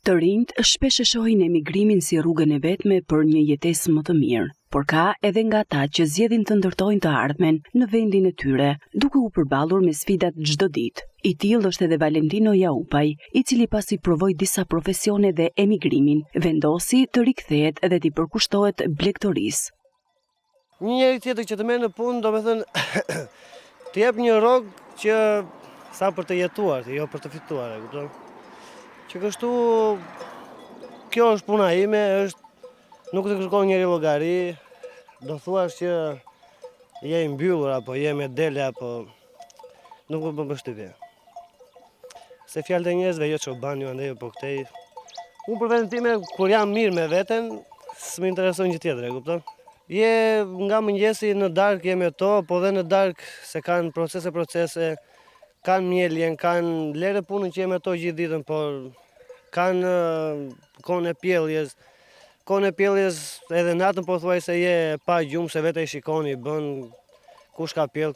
Të rinjt shpesh e shohin emigrimin si rrugën e vetme për një jetesë më të mirë, por ka edhe nga ata që zgjedhin të ndërtojnë të ardhmen në vendin e tyre, duke u përballur me sfidat çdo ditë. I tillë është edhe Valentino Jaupaj, i cili pasi provoi disa profesione dhe emigrimin, vendosi të rikthehet dhe të përkushtohet blegtorisë. Një njeri tjetër që të merr në punë, domethënë të jep një rrogë që sa për të jetuar, jo për të fituar, e kupton? Që kështu, kjo është puna ime, nuk të kërkon njeri llogari, do thuash që je i mbyllur apo je me dele apo nuk më bën përshtypje. Se fjalët e njerëzve jo çoban ju andaj po këtej. Unë për veten time kur jam mirë me veten, s'më intereson gjë tjetër, e kupton? Je nga mëngjesi në darkë je me to, po dhe në darkë se kanë procese, kanë mjeljen, kanë lere punën që je me to gjithë ditën, por kanë kohën e pjelljes. Kohën e pjelljes edhe natën po thuaj se je pa gjumë, se vete i shikoni, bën kush ka pjell,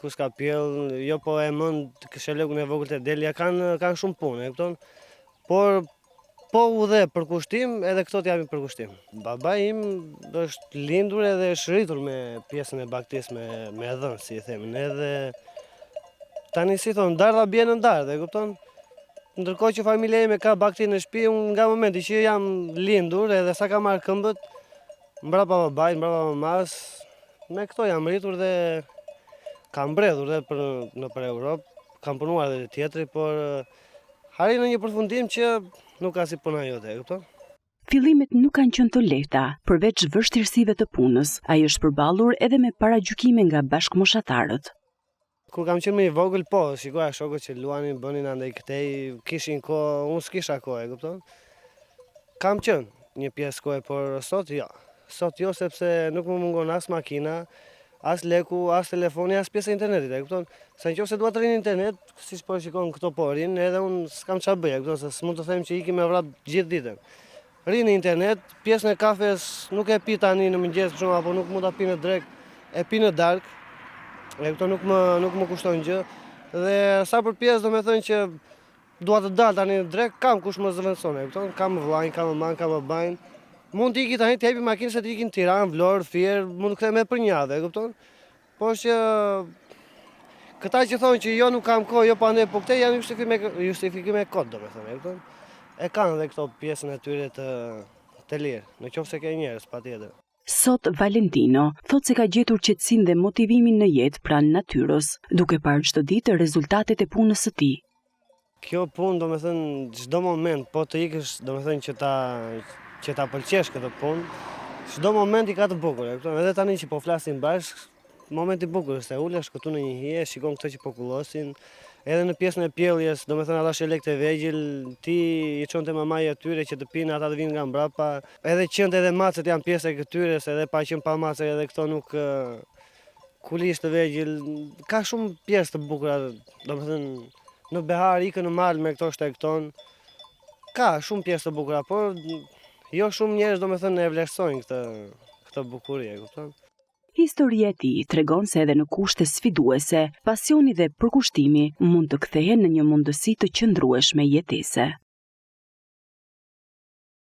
jo po e mend këshelekun e vogël të delja, kanë shumë punë, e kupton? Por po u dhe për kushtim, edhe këto t'japin për kushtim. Babai im është lindur edhe është rritur me pjesën e baktisë me dhënë, si i themin, edhe tani si thonë, dardha bie në dardhë, e kupton? Ndërkohë që familja ime ka bakti në shtëpi, unë nga momenti që jam lindur edhe sa kam marrë këmbët, mbrapa babait, mbrapa mamas, me këto jam rritur dhe kam mbredhur dhe nëpër Europë, kam punuar edhe tjetri, por arri në një përfundim që nuk ka si puna jote, e kupton? Fillimet nuk kanë qenë të lehta, përveç vështirësive të punës, ai është përballur edhe me paragjykime nga bashkëmoshatarët. Kur kam qenë më i vogël, po, shikoja shokët që luanin, bënin andaj këtej, kishin kohë, unë s'kisha kohë, e kupton? Kam qenë një pjesë kohë, por sot jo. Sot jo, sepse nuk më mungon as makina, as leku, as telefoni, as pjesë e internetit, e kupton? Se nëse dua të rinë internet, siç po shikon këto po rinë, edhe unë s'kam çfarë bëj, e kupton? Se s'mund të them që ikim me vrap gjithë ditën. Rinë internet, pjesën e kafes nuk e pi tani në mëngjes për shkak apo nuk mund ta pi në drekë, e pi në darkë. E këto nuk më kushton gjë. Dhe sa për pjesë do me thënë që dua të dal tani në drek, kam kush më zëvendëson, e kupton? Kam vllajin, kam maman, kam babain. Mund të iki tani të jepi makinë se të ikin në Tiranë, Vlorë, Fier, mund të kthehen me për një javë, e kupton? Po që këta që thonë që jo nuk kam kohë, jo pa ne, po këte janë justifikime kot, domethënë, e kupton? E kanë edhe këto pjesën e tyre të lirë, nëse ke njerëz patjetër. Sot Valentino thot se ka gjetur qetësinë dhe motivimin në jetë pranë natyrës, duke parë çdo ditë rezultatet e punës së tij. Kjo punë, domethënë, çdo moment po të ikësh, domethënë që ta pëlqesh këtë punë, çdo moment i ka të bukur, e kupton? Edhe tani që po flasim bashkë, momenti i bukur është se ulesh këtu në një hije, shikon këto që po kullosin. Edhe në pjesën e pjelljes, domethënë ata shelek të vegjël, ti i çonte mamaja atyre që të pinë, ata të vinë nga mbrapa. Edhe qend edhe macet janë pjesë e këtyre, se edhe pa qenë pa mace edhe këto nuk kulish të vegjël. Ka shumë pjesë të bukura, domethënë në behar ikën në mal me këto shtekton. Ka shumë pjesë të bukura, por jo shumë njerëz domethënë e vlerësojnë këtë bukuri, e kupton? Historia e tij tregon se edhe në kushte sfiduese, pasioni dhe përkushtimi mund të kthehen në një mundësi të qëndrueshme jetese.